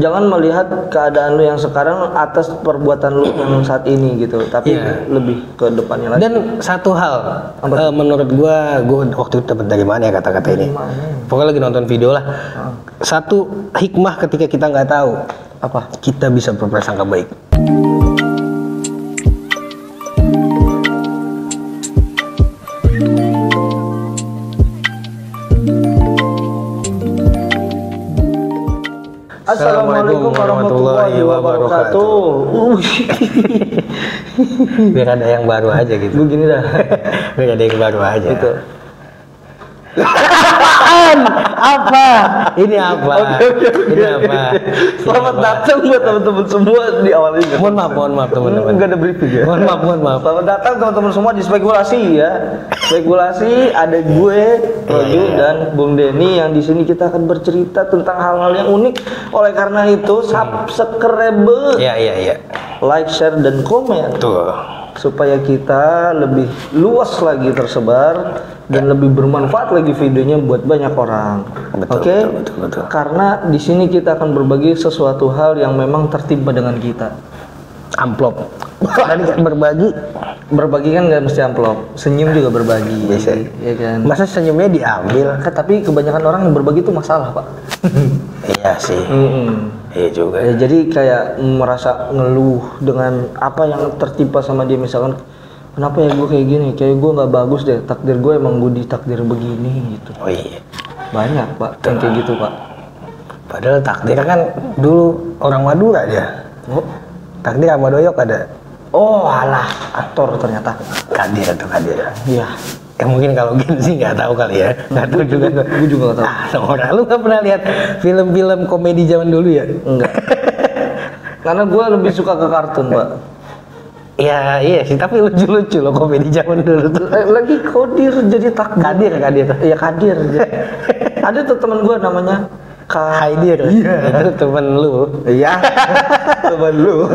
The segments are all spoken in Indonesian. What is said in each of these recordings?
jangan melihat keadaan lu yang sekarang atas perbuatan lu yang saat ini gitu, tapi lebih ke depannya lagi. Dan satu hal, menurut gua waktu itu dapat dari mana ya kata-kata ini? Pokoknya lagi nonton video lah. Satu hikmah ketika kita nggak tahu Apa? kita bisa berprasangka baik. Assalamualaikum warahmatullahi wabarakatuh. Biar ada yang baru aja gitu. Begini dah. Biar ada yang baru aja. Itu. Apa? Ini apa? Ini apa? Selamat datang buat teman-teman semua di awal ini. Mohon maaf teman-teman. Enggak ada briefing ya. Mohon maaf. Selamat datang teman-teman semua di spekulasi ya. Spekulasi ada gue, Roju dan Bung Denny yang di sini kita akan bercerita tentang hal-hal yang unik. Oleh karena itu, subscribe. Iya. Like, share dan komen. Tuh. Supaya kita lebih luas lagi tersebar dan lebih bermanfaat lagi videonya buat banyak orang. Oke? Betul. Karena di sini kita akan berbagi sesuatu hal yang memang tertimpa dengan kita. Amplop. Tadi kan Berbagi kan nggak mesti amplop, senyum juga berbagi. Bisa. Ya kan? Masa senyumnya diambil? Tapi kebanyakan orang yang berbagi itu masalah, Pak. Iya sih. Iya juga. Ya, jadi kayak merasa ngeluh dengan apa yang tertimpa sama dia, misalkan kenapa ya gue kayak gini, kayak gue nggak bagus deh, takdir gue emang gue ditakdir begini gitu. Oh iya. Banyak Pak yang kayak gitu Pak. Padahal takdir kan dulu orang Madura dia. Oh, Takdir sama Doyok ada. oh alah, aktor ternyata. Kadir. Iya. Ya mungkin kalau Gen Z nggak tahu kali ya. Nggak tahu juga. Gue juga nggak tahu. Orang lu nggak pernah lihat film-film komedi zaman dulu ya? Enggak. Karena gue lebih suka ke kartun Pak. Ya iya sih, tapi lucu-lucu loh komedi zaman dulu tuh. Lagi Kodir jadi takdir. Kadir. Iya Kadir. Ada tuh teman gue namanya Haidir. Iya. Itu temen lu. Iya. Temen lu.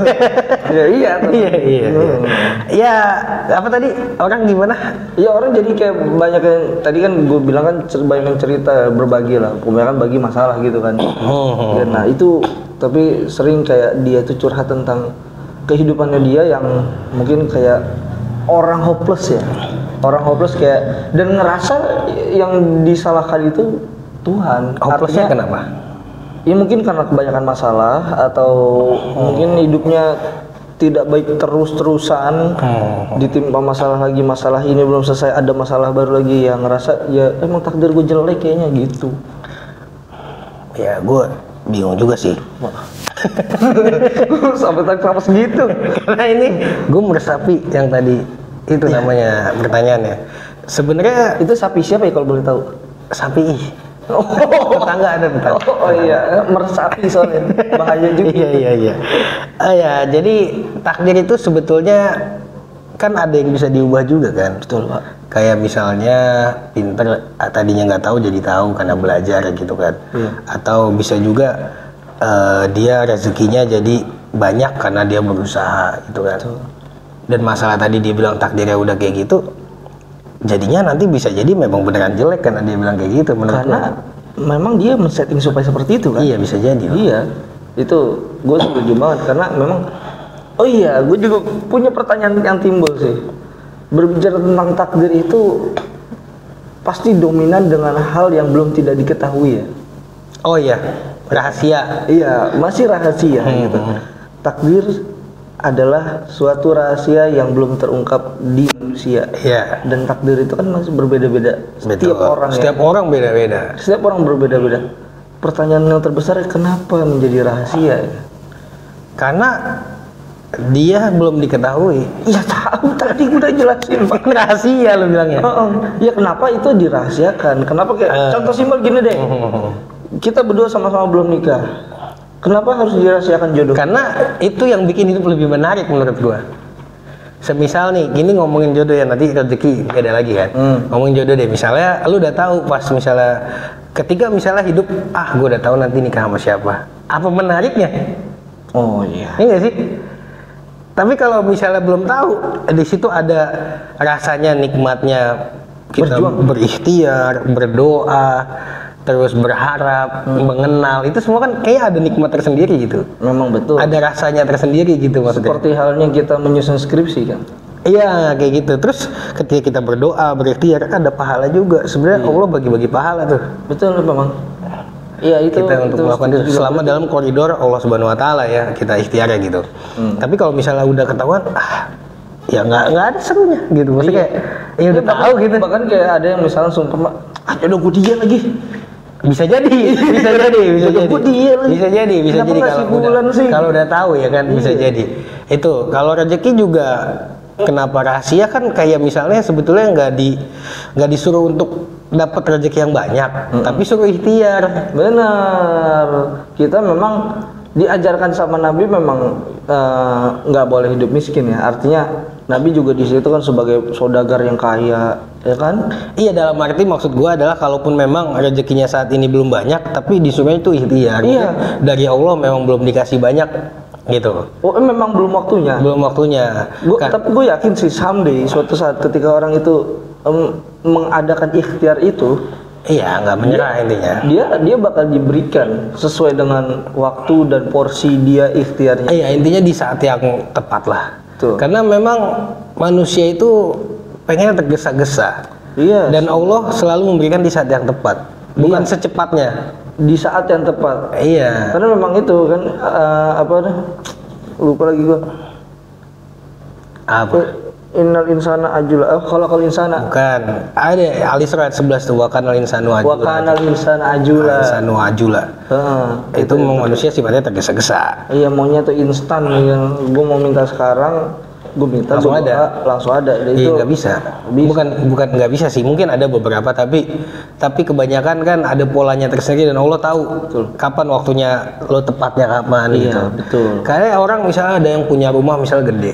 Iya. Ya apa tadi orang gimana? Ya orang jadi kayak banyak yang tadi kan gue bilang kan banyak yang cerita berbagi lah, kebanyakan bagi masalah gitu kan. Ya, nah itu tapi sering kayak dia tuh curhat tentang kehidupannya dia yang mungkin kayak orang hopeless ya, orang hopeless kayak dan ngerasa yang disalahkan itu Tuhan. Hopelessnya kenapa? Ya mungkin karena kebanyakan masalah atau mungkin hidupnya tidak baik terus-terusan, ditimpa masalah lagi, masalah ini belum selesai, ada masalah baru lagi, yang ngerasa ya emang takdir gue jelek kayaknya gitu. Ya gue bingung juga sih. Sampai tak sama segitu. Karena ini gue meresapi yang tadi itu namanya pertanyaannya. Sebenarnya Itu sapi siapa ya kalau boleh tahu? sapi. Oh, Tetangga ada tetangga. Oh iya, meresapi soalnya bahaya juga. Iya. Ya, jadi takdir itu sebetulnya kan ada yang bisa diubah juga kan. Betul Pak. Kayak misalnya pinter tadinya nggak tahu jadi tahu karena belajar gitu kan. Iya. Atau bisa juga dia rezekinya jadi banyak karena dia berusaha gitu kan. Betul. Dan masalah tadi dia bilang takdirnya udah kayak gitu, jadinya nanti bisa jadi memang beneran jelek karena dia bilang kayak gitu. Karena memang dia men-setting supaya seperti itu kan. Iya bisa jadi. Iya, itu gue setuju banget karena memang. Oh iya, gue juga punya pertanyaan yang timbul sih. Berbicara tentang takdir itu pasti dominan dengan hal yang belum tidak diketahui ya. Oh iya, rahasia. Iya, masih rahasia gitu. Takdir adalah suatu rahasia yang belum terungkap di manusia. Iya. Dan takdir itu kan masih berbeda-beda. Setiap orang orang beda-beda. Setiap orang berbeda-beda. Pertanyaan yang terbesar, kenapa menjadi rahasia? Karena dia belum diketahui. Ya tahu, tadi udah jelasin Pak. Rahasia lo bilangnya. Ya kenapa itu dirahasiakan? Kenapa kayak contoh simpel gini deh. Kita berdua sama-sama belum nikah. Kenapa harus dirahasiakan jodoh? Karena itu yang bikin hidup lebih menarik menurut gua. Semisal nih, gini ngomongin jodoh ya, nanti rezeki beda lagi kan. Ngomongin jodoh deh, misalnya lu udah tahu pas misalnya ketika misalnya hidup, gua udah tahu nanti nikah sama siapa. Apa menariknya? Oh iya. Iya nggak sih? Tapi kalau misalnya belum tahu, di situ ada rasanya nikmatnya kita berikhtiar, berdoa, terus berharap, mengenal, itu semua kan kayak ada nikmat tersendiri gitu. Memang betul. Ada rasanya tersendiri gitu maksudnya. Seperti halnya kita menyusun skripsi kan. Iya kayak gitu. Terus ketika kita berdoa, berikhtiar kan ada pahala juga. Sebenarnya Allah bagi-bagi pahala tuh. Betul memang. Iya itu kita untuk melakukan itu selama dalam koridor Allah Subhanahu Wa Taala ya kita ikhtiar gitu. Tapi kalau misalnya udah ketahuan, ya nggak ada serunya gitu. Maksudnya kayak ya udah tahu gitu. Bahkan kayak ada yang misalnya sumpah, jodoh gue dia lagi. Bisa jadi bisa jadi kalau udah tahu ya kan bisa jadi. Itu kalau rezeki juga kenapa rahasia kan kayak misalnya sebetulnya nggak disuruh untuk dapat rezeki yang banyak, tapi suruh ikhtiar. Benar. Kita memang diajarkan sama Nabi memang nggak boleh hidup miskin ya. Artinya Nabi juga di situ kan sebagai saudagar yang kaya, ya kan? Iya, dalam arti maksud gua adalah kalaupun memang rezekinya saat ini belum banyak, tapi disuruh itu ikhtiar. Iya. Dari Allah memang belum dikasih banyak gitu. Oh, memang belum waktunya. Belum waktunya. Tapi gue yakin sih someday suatu saat ketika orang itu mengadakan ikhtiar itu, iya, nggak menyerah intinya. Dia bakal diberikan sesuai dengan waktu dan porsi dia ikhtiarnya. Iya, intinya di saat yang tepat lah. Tuh. Karena memang manusia itu pengen tergesa-gesa. Iya. Dan Allah selalu memberikan di saat yang tepat, bukan secepatnya. Di saat yang tepat. Iya. Karena memang itu kan lupa lagi gua. Apa? Innal insana ajula. Khalaqal insana. Bukan. Ada Al-Isra ayat 11 tuh, wa kanal insanu ajula. Wa kanal insana ajula. Insanu ajula. Itu memang manusia sifatnya tergesa-gesa. Iya, maunya tuh instan yang gua mau minta sekarang, gue minta langsung ada. Langsung ada. Iya, nggak bisa. Bukan nggak bisa sih. Mungkin ada beberapa, tapi kebanyakan kan ada polanya tersendiri dan Allah tahu kapan waktunya lo tepatnya kapan gitu. Betul. Kayak orang misalnya ada yang punya rumah misalnya gede,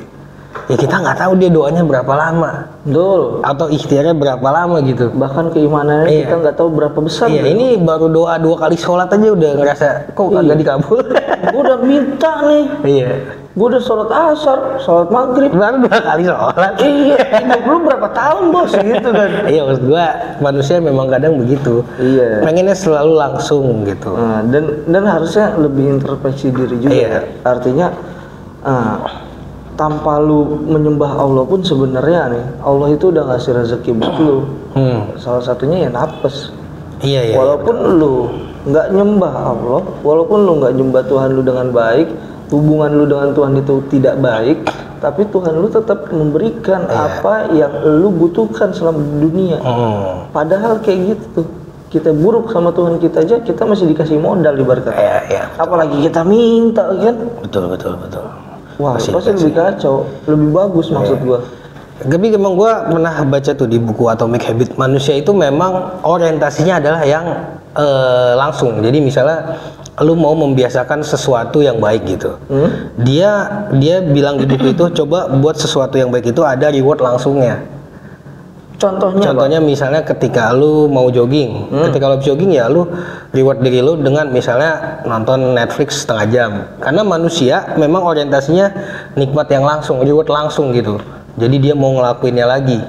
ya kita nggak tahu dia doanya berapa lama. Betul. Atau ikhtiarnya berapa lama gitu. Bahkan keimanannya kita nggak tahu berapa besar. Iya, gitu. ini baru doa 2 kali sholat aja udah ngerasa kok kagak dikabul. Gue udah minta nih. Iya. Gue udah sholat asar, sholat maghrib, baru 2 kali sholat. Iya, hidup lu berapa tahun bos gitu kan? Iya, maksud gua manusia memang kadang begitu. Iya. Pengennya selalu langsung gitu. Dan harusnya lebih introspeksi diri juga. Iya. Artinya tanpa lu menyembah Allah pun sebenarnya nih Allah itu udah ngasih rezeki buat lu. Salah satunya ya napes. Iya. Walaupun lu nggak nyembah Allah, walaupun lu nggak nyembah Tuhan lu dengan baik, hubungan lu dengan Tuhan itu tidak baik, tapi Tuhan lu tetap memberikan apa yang lu butuhkan selama di dunia. Padahal kayak gitu tuh, kita buruk sama Tuhan kita aja, kita masih dikasih modal ibaratnya. Iya. Apalagi kita minta kan? Betul. Wah, pasti lebih kacau, lebih bagus maksud gua. Tapi emang gua pernah baca tuh di buku Atomic Habit, manusia itu memang orientasinya adalah yang langsung. Jadi misalnya lu mau membiasakan sesuatu yang baik gitu. Dia bilang di buku itu coba buat sesuatu yang baik itu ada reward langsungnya. Contohnya misalnya ketika lu mau jogging, ketika lu jogging ya lu reward diri lu dengan misalnya nonton Netflix setengah jam. Karena manusia memang orientasinya nikmat yang langsung, reward langsung gitu. Jadi dia mau ngelakuinnya lagi.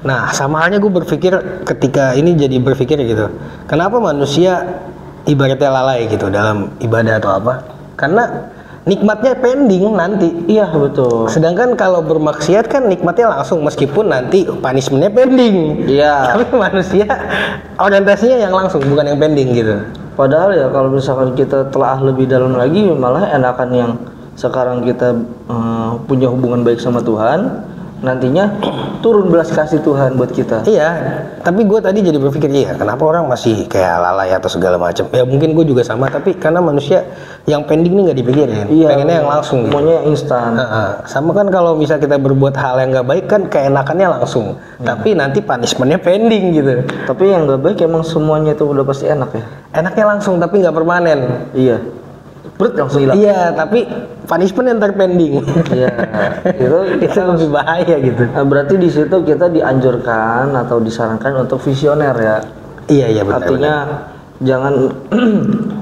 Nah, sama halnya gue berpikir ketika ini jadi berpikir gitu. Kenapa manusia ibaratnya lalai gitu dalam ibadah atau apa? Karena nikmatnya pending nanti. Iya, betul. Sedangkan kalau bermaksiat kan nikmatnya langsung meskipun nanti punishmentnya pending. Iya. Tapi manusia orientasinya yang langsung bukan yang pending gitu. Padahal ya kalau misalkan kita telah lebih dalam lagi malah enakan yang sekarang kita punya hubungan baik sama Tuhan, nantinya turun belas kasih Tuhan buat kita. Iya, tapi gue tadi jadi berpikir kenapa orang masih kayak lalai atau segala macam. Ya mungkin gue juga sama, tapi karena manusia yang pending ini nggak dipikirin. Iya, pengennya yang langsung. Maunya yang instan. Sama kan kalau misal kita berbuat hal yang nggak baik kan keenakannya langsung, tapi nanti punishmentnya pending gitu. Tapi yang nggak baik emang semuanya itu udah pasti enak ya. Enaknya langsung tapi nggak permanen. Iya. Berat langsung hilang. Iya, tapi punishment yang terpending. Iya. itu lebih bahaya gitu. Berarti di situ kita dianjurkan atau disarankan untuk visioner ya. Iya benar. Artinya jangan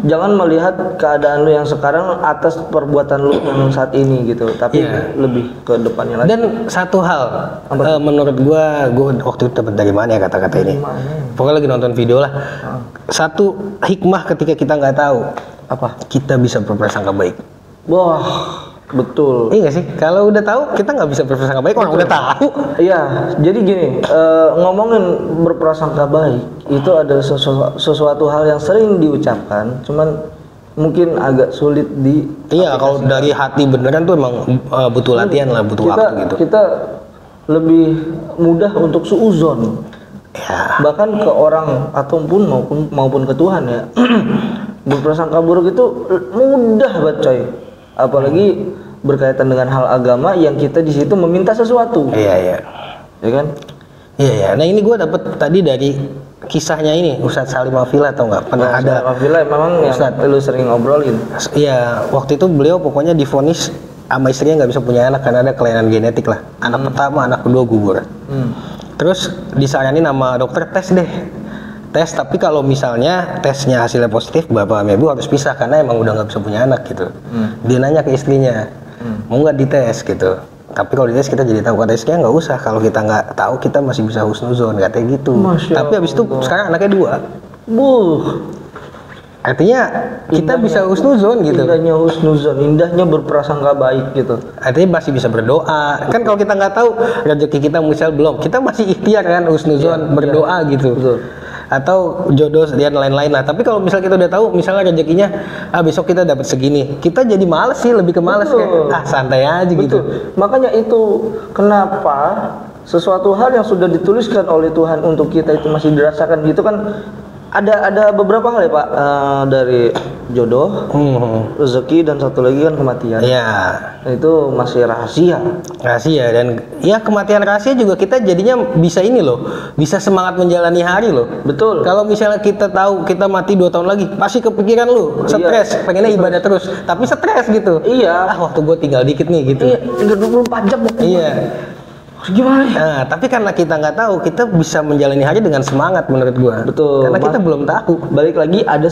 jangan melihat keadaan lu yang sekarang atas perbuatan lu yang saat ini gitu, tapi lebih ke depannya lagi. Dan satu hal menurut gua waktu itu dapat dari mana ya kata-kata ini, pokoknya lagi nonton video lah. Satu hikmah ketika kita nggak tahu apa, kita bisa berprasangka baik. Wah, betul. Iya nggak sih? Kalau udah tahu kita nggak bisa berprasangka baik, orang udah tahu. Iya, jadi gini, ngomongin berprasangka baik itu ada sesuatu hal yang sering diucapkan, cuman mungkin agak sulit di. Iya, kalau dari hati beneran tuh emang butuh latihan lah, butuh waktu gitu. Kita lebih mudah untuk suuzon. Ya. Bahkan ke orang ataupun maupun ke Tuhan ya. Berprasangka buruk itu mudah banget coy. Apalagi berkaitan dengan hal agama yang kita di situ meminta sesuatu. Iya. Ya kan? Iya. Nah, ini gue dapet tadi dari kisahnya ini Ustadz Salim Afila, atau nggak pernah ada. Salim Afila memang Ustadz yang lu sering ngobrolin. Iya, waktu itu beliau pokoknya divonis sama istrinya nggak bisa punya anak karena ada kelainan genetik lah. Anak pertama, anak kedua gugur. Terus disaranin sama dokter tes, tapi kalau misalnya tesnya hasilnya positif, bapak sama ibu harus pisah karena emang udah nggak bisa punya anak gitu. Dia nanya ke istrinya, mau nggak dites gitu. Tapi kalau dites kita jadi tahu, kata istrinya nggak usah, kalau kita nggak tahu kita masih bisa husnuzon, katanya gitu. Tapi habis itu sekarang anaknya 2. Artinya kita bisa husnuzon gitu. Indahnya husnuzon, indahnya berprasangka baik gitu. Artinya masih bisa berdoa. Kan kalau kita nggak tahu rezeki kita misal belum, kita masih ikhtiar kan husnuzon, berdoa gitu. Betul. Atau jodoh dan lain-lain lah. Tapi kalau misalnya kita udah tahu misalnya rezekinya besok kita dapat segini, kita jadi males sih, lebih ke males kayak santai aja gitu. Makanya itu kenapa sesuatu hal yang sudah dituliskan oleh Tuhan untuk kita itu masih dirasakan gitu kan. Ada beberapa hal ya Pak, dari jodoh, rezeki, dan satu lagi kan kematian. Iya. Itu masih rahasia. Rahasia, dan ya kematian rahasia juga kita jadinya bisa ini loh, bisa semangat menjalani hari loh. Betul. Kalau misalnya kita tahu kita mati 2 tahun lagi, pasti kepikiran lu, stres, pengennya ibadah terus, tapi stres gitu. Iya. Waktu gue tinggal dikit nih gitu. Iya, tinggal 24 jam. Iya. Gimana? Nah, tapi karena kita nggak tahu, kita bisa menjalani hari dengan semangat menurut gua. Betul. Karena kita belum tahu. Balik lagi ada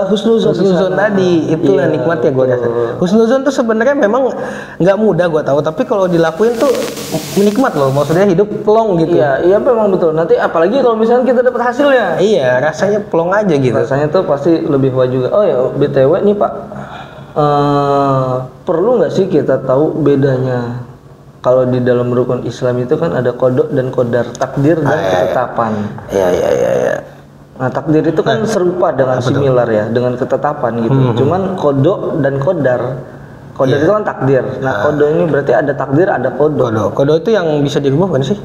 husnuzon. Husnuzon tadi, itulah nikmatnya gua rasa. Husnuzon tuh sebenarnya memang nggak mudah gua tahu, tapi kalau dilakuin tuh nikmat loh. Maksudnya hidup plong gitu. Iya memang betul. Nanti apalagi kalau misalnya kita dapat hasilnya. Iya, rasanya plong aja gitu. Rasanya tuh pasti lebih wah juga. Oh ya, BTW nih Pak. Perlu nggak sih kita tahu bedanya? Kalau di dalam rukun Islam itu kan ada kodok dan kodar, takdir dan ketetapan. Iya. Nah, takdir itu kan serupa dengan similar ya, dengan ketetapan gitu. Cuman kodok dan kodar itu kan takdir. Nah, kodok ini berarti ada takdir, ada kodok. Kodok itu yang bisa dirubah kan sih?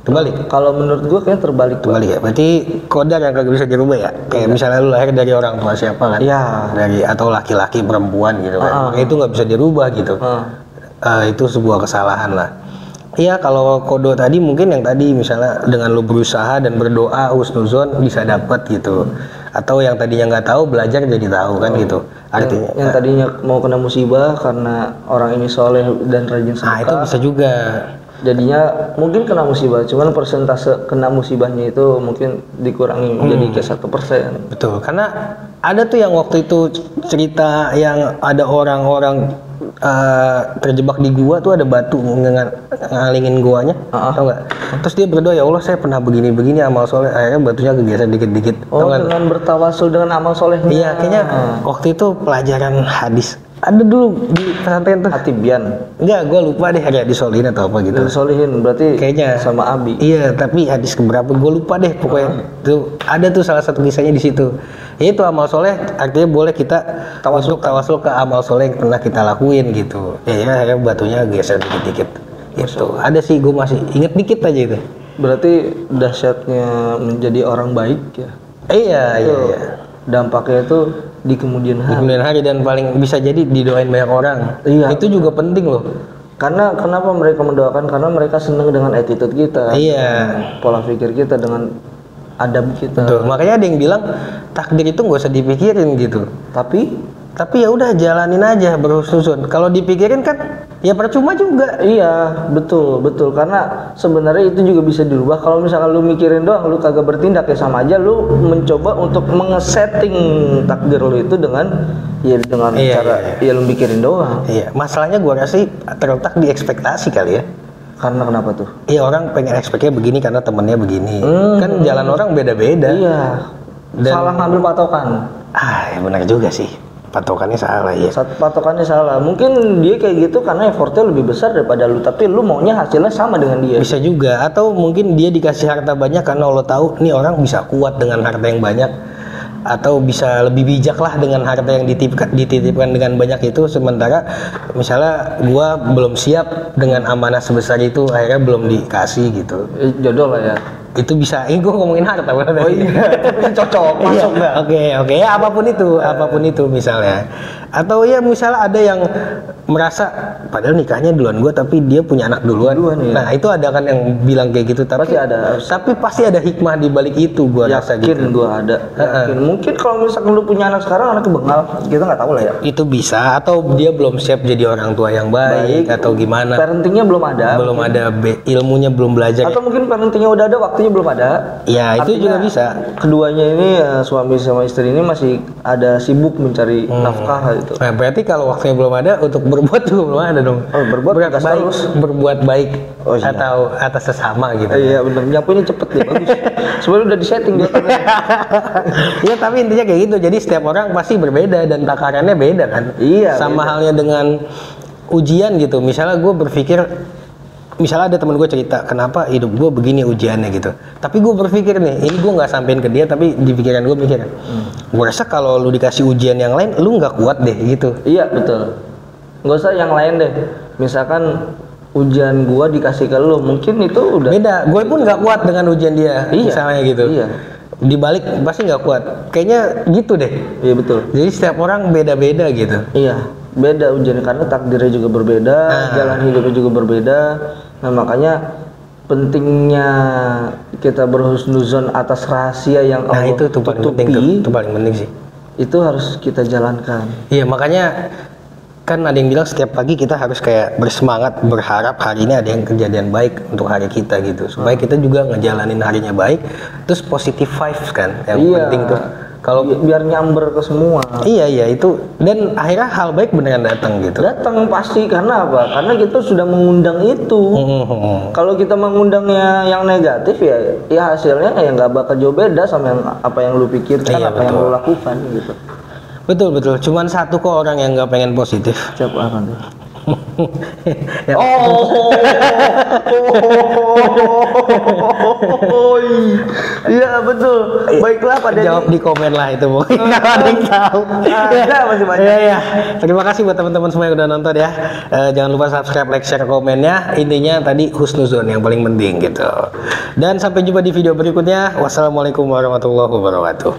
Terbalik. Kalau menurut gua kayaknya terbalik. Terbalik ya. Berarti kodar yang kagak bisa dirubah ya. Kayak misalnya lu lahir dari orang tua siapa kan? Iya. Atau laki-laki perempuan gitu kan. Itu nggak bisa dirubah gitu. Itu sebuah kesalahan lah. Iya, kalau kodo tadi mungkin yang tadi misalnya dengan lu berusaha dan berdoa husnuzon bisa dapat gitu. Atau yang tadinya nggak tahu belajar jadi tahu kan gitu. Artinya yang tadinya mau kena musibah karena orang ini soleh dan rajin sedekah. Itu bisa juga. Jadinya mungkin kena musibah, cuman persentase kena musibahnya itu mungkin dikurangi menjadi kayak 1%. Betul, karena ada tuh yang waktu itu cerita yang ada orang-orang terjebak di gua tuh, ada batu ngalingin guanya, tau nggak? Terus dia berdoa, ya Allah saya pernah begini amal soleh, akhirnya batunya kegeser dikit-dikit. Dengan bertawasul dengan amal solehnya. Iya, kayaknya waktu itu pelajaran hadis. Ada dulu di pesantren tuh. Atibian. Enggak, gue lupa deh, kayak disolihin atau apa gitu. Disolihin berarti kayaknya sama Abi. Iya, tapi hadis keberapa gue lupa deh pokoknya. Tuh ada tuh salah satu kisahnya di situ. Itu amal soleh, artinya boleh kita tawasul ke amal soleh yang pernah kita lakuin gitu. Ya akhirnya batunya geser dikit-dikit. Gitu. Ada sih, gue masih inget dikit aja itu. Berarti dahsyatnya menjadi orang baik ya. Iya. Dampaknya itu di kemudian hari. Dan paling bisa jadi didoain banyak orang. Iya. Itu juga penting loh. Karena kenapa mereka mendoakan? Karena mereka senang dengan attitude kita. Iya. Pola pikir kita, dengan adab kita. Betul. Makanya ada yang bilang takdir itu nggak usah dipikirin gitu. Tapi Tapi ya udah jalanin aja berhusnuzon. Kalau dipikirin kan ya percuma juga. Iya, betul. Karena sebenarnya itu juga bisa dirubah. Kalau misalkan lu mikirin doang, lu kagak bertindak, ya sama aja lu mencoba untuk mengesetting takdir lu itu dengan cara lu mikirin doang. Iya, masalahnya gua rasa sih terletak di ekspektasi kali ya. Karena kenapa tuh? Iya, orang pengen ekspeknya begini karena temennya begini. Kan jalan orang beda-beda. Iya. Salah ngambil patokan. Ya benar juga sih. Patokannya salah ya. Patokannya salah. Mungkin dia kayak gitu karena effortnya lebih besar daripada lu, tapi lu maunya hasilnya sama dengan dia. Bisa juga, atau mungkin dia dikasih harta banyak karena lo tahu nih orang bisa kuat dengan harta yang banyak, atau bisa lebih bijak lah dengan harta yang dititipkan dengan banyak itu. Sementara misalnya gua belum siap dengan amanah sebesar itu, akhirnya belum dikasih gitu. Jodoh lah ya. Itu bisa, ini gue ngomongin harta berarti. Oh iya, cocok, masuk nggak? Oke, ya apapun itu misalnya. Atau ya misalnya ada yang merasa padahal nikahnya duluan gue tapi dia punya anak duluan. Ya. Nah itu ada kan yang bilang kayak gitu, tapi pasti ada hikmah di balik itu, gue rasa gitu. Yakin gue ada. Yakin. Mungkin kalau misalkan lu punya anak sekarang, anaknya bengal, kita nggak tahu lah ya. Itu bisa, atau dia belum siap jadi orang tua yang baik atau gimana. Parentingnya belum ada. Ilmunya belum belajar. Atau mungkin parentingnya udah ada, waktunya belum ada. Ya itu juga bisa. Keduanya ini suami sama istri ini masih ada sibuk mencari nafkah gitu. Nah berarti kalau waktunya belum ada, untuk berbuat juga belum ada dong. Berbuat baik atau atas sesama gitu. Iya benar, nyapunya cepet deh, bagus. Sebenarnya udah disetting dia. Ya tapi intinya kayak gitu. Jadi setiap orang pasti berbeda dan takarannya beda kan. Iya. Sama halnya dengan ujian gitu. Misalnya gue berpikir, misalnya ada temen gue cerita kenapa hidup gue begini ujiannya gitu, tapi gue berpikir nih, ini gue nggak sampein ke dia tapi di pikiran gue mikir, gue rasa kalau lu dikasih ujian yang lain lu nggak kuat deh gitu. Iya betul, nggak usah yang lain deh, misalkan ujian gue dikasih ke lu, mungkin itu udah beda, gue pun nggak kuat dengan ujian dia. Misalnya gitu. Iya. Dibalik pasti nggak kuat, kayaknya gitu deh. Iya betul, jadi setiap orang beda-beda gitu. Iya, beda ujiannya karena takdirnya juga berbeda, jalan hidupnya juga berbeda. Nah makanya pentingnya kita berhusnuzon atas rahasia yang Allah itu paling penting, itu paling penting sih. Itu harus kita jalankan. Iya, makanya kan ada yang bilang setiap pagi kita harus kayak bersemangat, berharap hari ini ada yang kejadian baik untuk hari kita gitu, supaya kita juga ngejalanin harinya baik. Terus positive vibes kan yang penting tuh. Kalau biar nyamber ke semua. Iya itu, dan akhirnya hal baik beneran datang gitu. Datang pasti, karena apa? Karena kita sudah mengundang itu. Kalau kita mengundangnya yang negatif ya hasilnya ya nggak bakal jauh beda sama yang apa yang lu pikirkan, apa yang lu lakukan gitu. Betul. Cuman satu kok orang yang nggak pengen positif. Siapa apa tuh? Iya betul. Baiklah Pak Denny. Jawab di komen lah itu, boy. Nggak ada yang tahu. Ada masih banyak. Iya. Terima kasih buat teman-teman semua yang udah nonton ya. Jangan lupa subscribe, like, share, komennya. Intinya tadi husnuzon yang paling penting gitu. Dan sampai jumpa di video berikutnya. Wassalamualaikum warahmatullahi wabarakatuh.